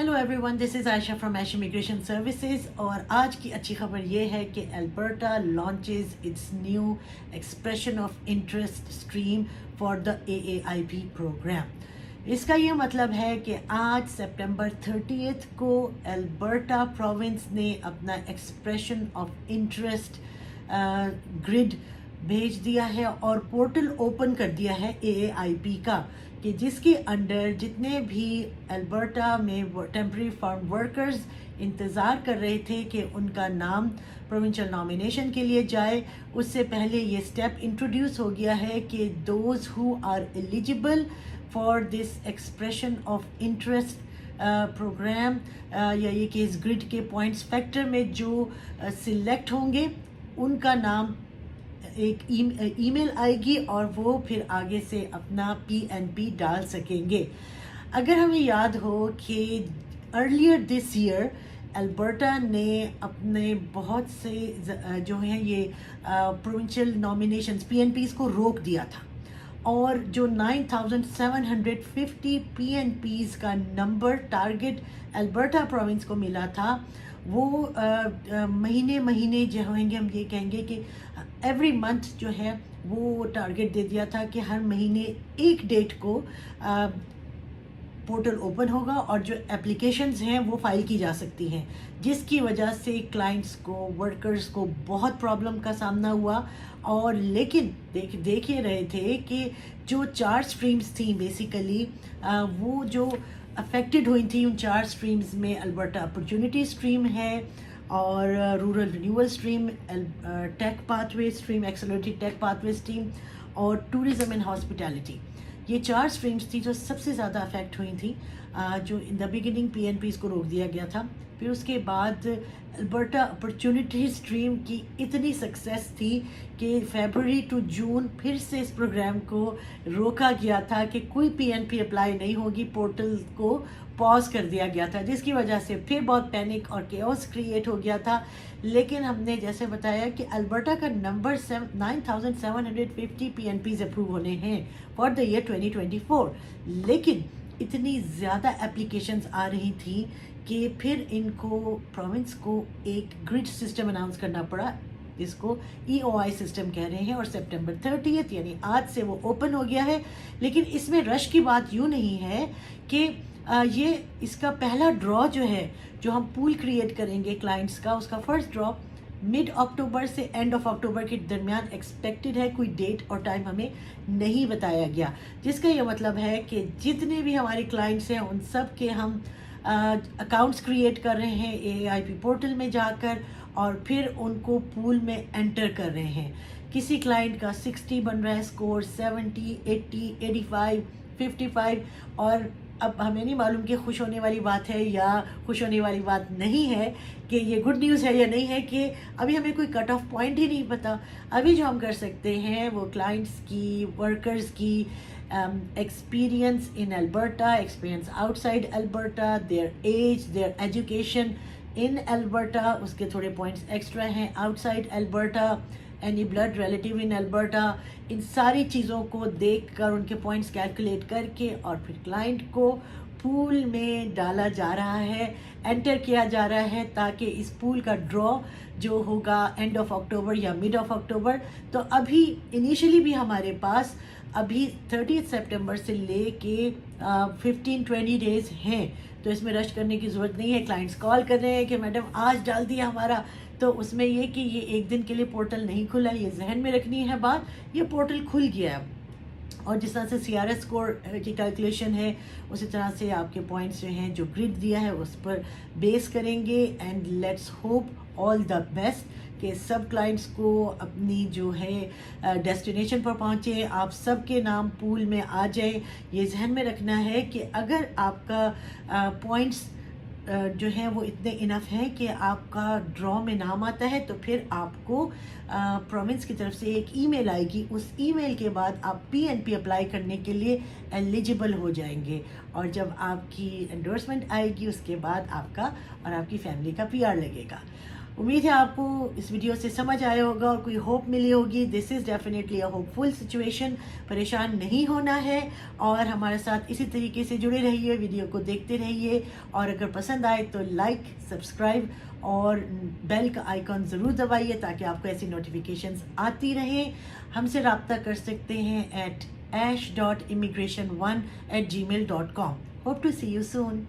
Hello everyone, this is Ayesha from Ash immigration services. और आज की अच्छी खबर ये है कि Alberta launches its new expression of interest stream for the AAIP program. इसका ये मतलब है कि आज सितंबर 30 को अल्बर्टा प्रोविंस ने अपना एक्सप्रेशन ऑफ इंटरेस्ट ग्रिड भेज दिया है और पोर्टल ओपन कर दिया है AAIP का, कि जिसके अंडर जितने भी अल्बर्टा में टेम्परेरी फार्म वर्कर्स इंतज़ार कर रहे थे कि उनका नाम प्रोविंशियल नॉमिनेशन के लिए जाए, उससे पहले ये स्टेप इंट्रोड्यूस हो गया है कि those who are eligible for this expression of interest program या ये केस ग्रिड के पॉइंट्स फैक्टर में जो सिलेक्ट होंगे उनका नाम एक ईमेल आएगी और वो फिर आगे से अपना PNP डाल सकेंगे। अगर हमें याद हो कि अर्लियर दिस ईयर अल्बर्टा ने अपने बहुत से जो हैं ये प्रोविंशियल नॉमिनेशंस PNPs को रोक दिया था, और जो 9,750 PNPs का नंबर टारगेट अल्बर्टा प्रोविंस को मिला था, वो महीने महीने जो होंगे, हम ये कहेंगे कि एवरी मंथ जो है वो टारगेट दे दिया था कि हर महीने एक डेट को पोर्टल ओपन होगा और जो एप्लीकेशंस हैं वो फाइल की जा सकती हैं, जिसकी वजह से क्लाइंट्स को, वर्कर्स को बहुत प्रॉब्लम का सामना हुआ। और लेकिन देख ही रहे थे कि जो 4 स्ट्रीम्स थी बेसिकली, वो जो अफेक्टेड हुई थी, उन 4 स्ट्रीम्स में अल्बर्टा अपॉर्चुनिटी स्ट्रीम है और rural renewal stream, tech pathway stream, accelerated tech pathway stream और टूरिज्म एंड हॉस्पिटैलिटी। ये 4 स्ट्रीम्स थी जो सबसे ज़्यादा अफेक्ट हुई थी, जो इन द बिगिनिंग PNPs को रोक दिया गया था। फिर उसके बाद अल्बर्टा अपॉर्चुनिटी स्ट्रीम की इतनी सक्सेस थी कि फरवरी टू जून फिर से इस प्रोग्राम को रोका गया था कि कोई PNP अप्लाई नहीं होगी, पोर्टल को पॉज कर दिया गया था, जिसकी वजह से फिर बहुत पैनिक और केओस क्रिएट हो गया था। लेकिन हमने जैसे बताया कि अल्बर्टा का नंबर 9,750 PNPs अप्रूव होने हैं फॉर द ईयर 2024, लेकिन इतनी ज़्यादा एप्लीकेशंस आ रही थी कि फिर इनको प्रोविंस को एक ग्रिड सिस्टम अनाउंस करना पड़ा, जिसको EOI सिस्टम कह रहे हैं, और सितंबर 30 यानी आज से वो ओपन हो गया है। लेकिन इसमें रश की बात यूँ नहीं है कि ये इसका पहला ड्रॉ जो है, जो हम पूल क्रिएट करेंगे क्लाइंट्स का, उसका फर्स्ट ड्रॉ मिड अक्टूबर से एंड ऑफ अक्टूबर के दरमियान एक्सपेक्टेड है। कोई डेट और टाइम हमें नहीं बताया गया, जिसका ये मतलब है कि जितने भी हमारे क्लाइंट्स हैं उन सब के हम अकाउंट्स क्रिएट कर रहे हैं AAIP पोर्टल में जाकर, और फिर उनको पूल में एंटर कर रहे हैं। किसी क्लाइंट का 60 बन रहा है स्कोर, 70, 80, 85, 55, और अब हमें नहीं मालूम कि खुश होने वाली बात है या खुश होने वाली बात नहीं है, कि ये गुड न्यूज़ है या नहीं है, कि अभी हमें कोई कट ऑफ पॉइंट ही नहीं पता। अभी जो हम कर सकते हैं वो क्लाइंट्स की, वर्कर्स की experience in Alberta, experience outside Alberta, their age, their education in Alberta, उसके थोड़े points extra हैं outside Alberta, any blood relative in Alberta, इन सारी चीज़ों को देख कर उनके points कैलकुलेट करके और फिर क्लाइंट को पूल में डाला जा रहा है, एंटर किया जा रहा है, ताकि इस पूल का ड्रॉ जो होगा एंड ऑफ अक्टूबर या मिड ऑफ अक्टूबर। तो अभी इनिशियली भी हमारे पास अभी 30 सितंबर से ले के 15-20 डेज़ हैं, तो इसमें रश करने की ज़रूरत नहीं है। क्लाइंट्स कॉल कर रहे हैं कि मैडम आज डाल दिया हमारा, तो उसमें ये कि ये एक दिन के लिए पोर्टल नहीं खुला, ये जहन में रखनी है बात। ये पोर्टल खुल गया है, और जिस तरह से CRS स्कोर की कैलकुलेशन है, उसी तरह से आपके पॉइंट्स जो हैं, जो ग्रिड दिया है, उस पर बेस करेंगे। And let's hope all the best कि सब क्लाइंट्स को अपनी जो है डेस्टिनेशन पर पहुँचे, आप सब के नाम पूल में आ जाए। ये जहन में रखना है कि अगर आपका पॉइंट्स जो हैं वो इतने इनफ हैं कि आपका ड्रॉ में नाम आता है, तो फिर आपको प्रोविंस की तरफ से एक ईमेल आएगी। उस ईमेल के बाद आप PNP अप्लाई करने के लिए एलिजिबल हो जाएंगे, और जब आपकी एंडोर्समेंट आएगी उसके बाद आपका और आपकी फैमिली का PR लगेगा। امید ہے آپ کو اس ویڈیو سے سمجھ آیا ہوگا اور کوئی ہوپ ملی ہوگی. This is definitely a hopeful situation. پریشان نہیں ہونا ہے اور ہمارے ساتھ اسی طریقے سے جڑے رہیے, ویڈیو کو دیکھتے رہیے, اور اگر پسند آئے تو لائک, سبسکرائب اور بیل کا آئیکن ضرور دبائیے تاکہ آپ کو ایسی نوٹیفیکیشنز آتی رہیں. ہم سے رابطہ کر سکتے ہیں at ash.immigration1@gmail.com. Hope to see you soon.